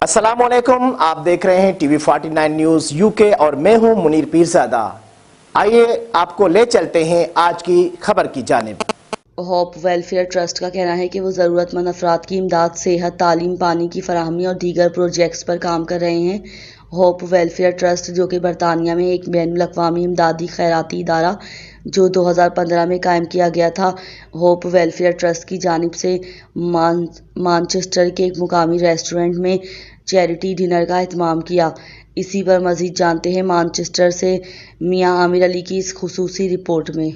السلام علیکم، آپ دیکھ رہے ہیں ٹی وی 49 نیوز یو کے اور میں ہوں منیر پیرزادہ۔ آئیے آپ کو لے چلتے ہیں آج کی خبر کی جانب۔ ہوپ ویلفیئر ٹرسٹ کا کہنا ہے کہ وہ ضرورت مند افراد کی امداد، صحت، تعلیم، پانی کی فراہمی اور دیگر پروجیکٹس پر کام کر رہے ہیں۔ ہوپ ویلفیئر ٹرسٹ، جو کہ برطانیہ میں ایک بین الاقوامی امدادی خیراتی ادارہ جو 2015 میں قائم کیا گیا تھا، ہوپ ویلفیئر ٹرسٹ کی جانب سے مانچسٹر کے ایک مقامی ریسٹورانٹ میں چيريٹی ڈنر کا اہتمام کیا۔ اسی پر مزید جانتے ہیں مانچسٹر سے میاں عامر علی کی اس خصوصی رپورٹ میں۔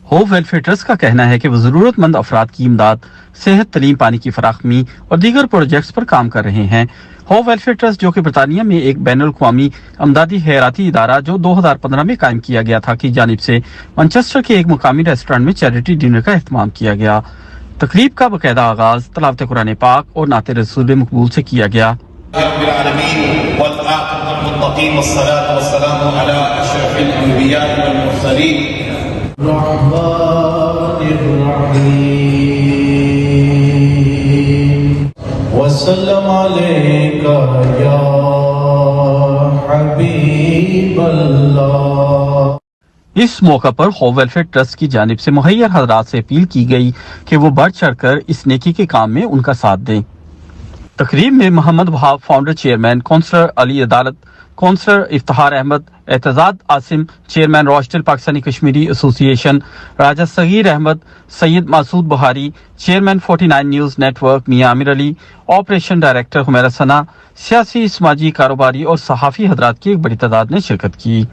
ہوپ ویلفیئر ٹرسٹ کا کہنا ہے کہ وہ ضرورت مند افراد کی امداد، صحت، تعلیم، پانی کی فراہمی اور دیگر پروجیکٹس پر کام کر رہے ہیں۔ ہوپ ویلفیئر ٹرسٹ، جو کہ برطانیہ میں ایک بین الاقوامی امدادی خیراتی ادارہ جو 2015 میں قائم کیا گیا تھا، کی جانب سے مانچسٹر کے ایک مقامی ریسٹورانٹ میں چيريٹی ڈنر کا اہتمام کیا گیا۔ تقریب کا باقاعدہ آغاز تلاوت قرآن پاک اور نعت رسول مقبول سے کیا گیا۔ رب العالمين والعاقبة للمتقين والصلاة والسلام على أشرف الأنبياء والمرسلين الرحمن الرحيم وسلم عليك يا حبيب الله۔ اس موقع پر ہوپ ویلفیئر ٹرسٹ کی جانب سے مہیر حضرات سے اپیل کی گئی کہ وہ بڑھ چڑھ کر اس نیکی کے کام میں ان کا ساتھ دیں۔ تقریب میں Muhammad Wahab founder chairman, councillor Ali Adalat, councillor Iftikhar Ahmed, Aitzaz Asim chairman Rochdale Pakistani Kashmiri association, Raja Saghir Ahmed, Syed Masood Bihari chairman 49 news network Mian Amir Ali, operation director Humaira Sana, سیاسی، سماجی، کاروباری اور صحافی حضرات کی ایک بڑی تعداد نے شرکت کی۔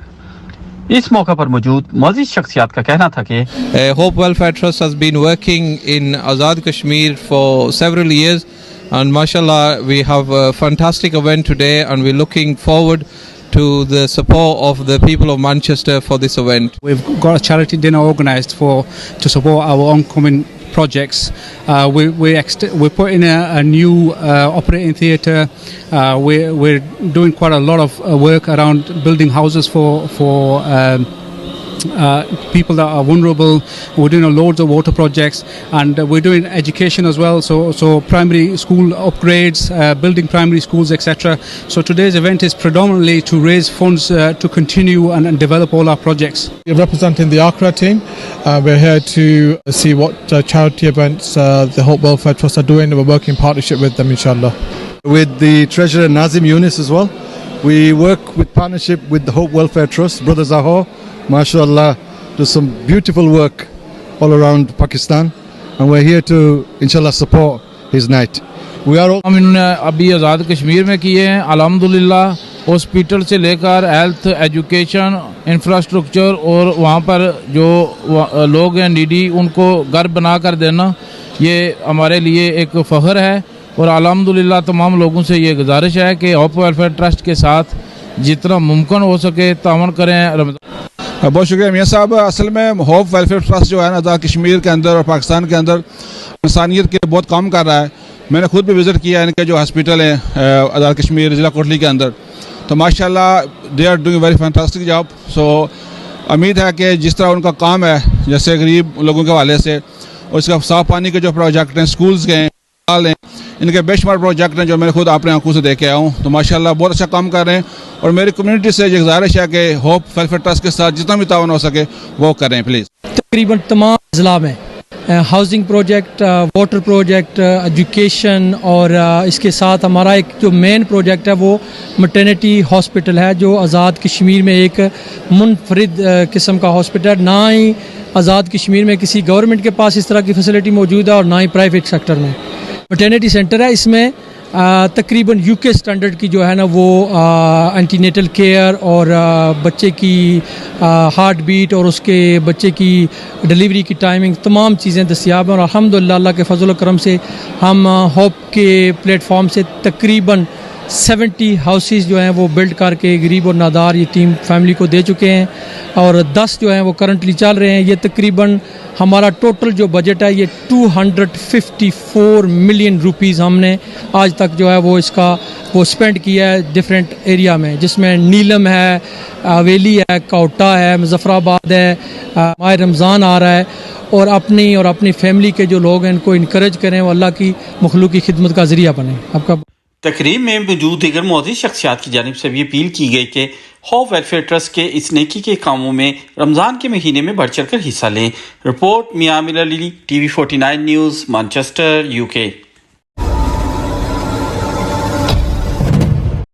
اس موقع پر موجود معزز شخصیات کا کہنا تھا کہ Hope Welfare Trust has been working in Azad Kashmir for several years, and mashallah we have a fantastic event today, and we're looking forward to the support of the people of Manchester for this event. We've got a charity dinner organised to support our oncoming projects. We're putting a new operating theatre. We're doing quite a lot of work around building houses for people that are vulnerable. We're doing loads of water projects, and we're doing education as well, so primary school upgrades, building primary schools, etc. So today's event is predominantly to raise funds to continue and develop all our projects. We're representing the Accra team. We're here to see what charity events the Hope Welfare Trust are doing. We're working in partnership with them, inshallah. With the treasurer Nazim Yunus as well. We work with partnership with the Hope Welfare Trust. Brother Zahor, mashallah, do some beautiful work all around Pakistan, and we're here to inshallah support his night. We are all ہم نے ابھی آزاد کشمیر میں کیے ہیں الحمدللہ، hospital سے لے کر ہیلتھ، ایجوکیشن، انفراسٹرکچر، اور وہاں پر جو لوگ ہیں نیڈی ان کو گھر بنا کر دینا، یہ ہمارے لیے ایک فخر ہے، اور الحمدللہ تمام لوگوں سے یہ گزارش ہے کہ ہوپ ویلفیئر ٹرسٹ کے ساتھ جتنا ممکن ہو سکے تعاون کریں۔ بہت شکریہ میاں صاحب۔ اصل میں ہوپ ویلفیئر ٹرسٹ جو ہے نا آزاد کشمیر کے اندر اور پاکستان کے اندر انسانیت کے بہت کام کر رہا ہے۔ میں نے خود بھی وزٹ کیا ان کے جو ہاسپٹل ہیں آزاد کشمیر ضلع کوٹلی کے اندر، تو ماشاءاللہ they are doing very fantastic job. So امید ہے کہ جس طرح ان کا کام ہے جیسے غریب لوگوں کے حوالے سے، اور اس کا صاف پانی کے جو پروجیکٹ ہیں، سکولز کے ہیں، ان کے بیش مارک پروجیکٹ ہیں جو میں خود اپنے آنکھوں سے دیکھ کے آیا ہوں، تو ماشاءاللہ بہت اچھا کام کر رہے ہیں، اور میری کمیونٹی سے یہ گزارش ہے کہ ہوپ ویلفیئر ٹرسٹ کے ساتھ جتنا بھی تعاون ہو سکے وہ کریں پلیز۔ تقریباً تمام اضلاع میں housing project, water project, education, اور اس کے ساتھ ہمارا ایک جو مین پروجیکٹ ہے وہ مٹرنیٹی ہاسپٹل ہے، جو آزاد کشمیر میں ایک منفرد قسم کا ہاسپٹل، نہ ہی آزاد کشمیر میں کسی گورنمنٹ کے پاس اس طرح کی فیسلٹی موجود ہے اور نہ ہی پرائیویٹ سیکٹر میں۔ مٹرنیٹی سینٹر ہے، اس میں تقریباً یو کے اسٹینڈرڈ کی جو ہے نا وہ اینٹی نیٹل کیئر اور بچے کی ہارٹ بیٹ اور اس کے بچے کی ڈلیوری کی ٹائمنگ تمام چیزیں دستیاب ہیں، اور الحمدللہ اللہ کے فضل و کرم سے ہم ہوپ کے پلیٹ فارم سے تقریباً 70 ہاؤسز جو ہیں وہ بلڈ کر کے غریب اور نادار یتیم فیملی کو دے چکے ہیں، اور 10 جو ہیں وہ کرنٹلی چل رہے ہیں۔ یہ تقریباً ہمارا ٹوٹل جو بجٹ ہے یہ 254 ملین روپیز ہم نے آج تک جو ہے وہ اس کا وہ اسپینڈ کیا ہے ڈفرینٹ ایریا میں، جس میں نیلم ہے، اویلی ہے، کوٹا ہے، مظفر آباد ہے، ماہ رمضان آ رہا ہے، اور اپنی فیملی کے جو لوگ ہیں ان کو انکریج کریں، وہ اللہ کی مخلوق کی خدمت کا ذریعہ بنیں۔ آپ کا تقریب میں موجود دیگر معزز شخصیات کی جانب سے بھی اپیل کی گئی کہ ہوپ ویلفیئر ٹرسٹ کے اس نیکی کے کاموں میں رمضان کے مہینے میں بڑھ چڑھ کر حصہ لیں۔ Report Mian Mir Ali, T V 49 news, Manchester, UK۔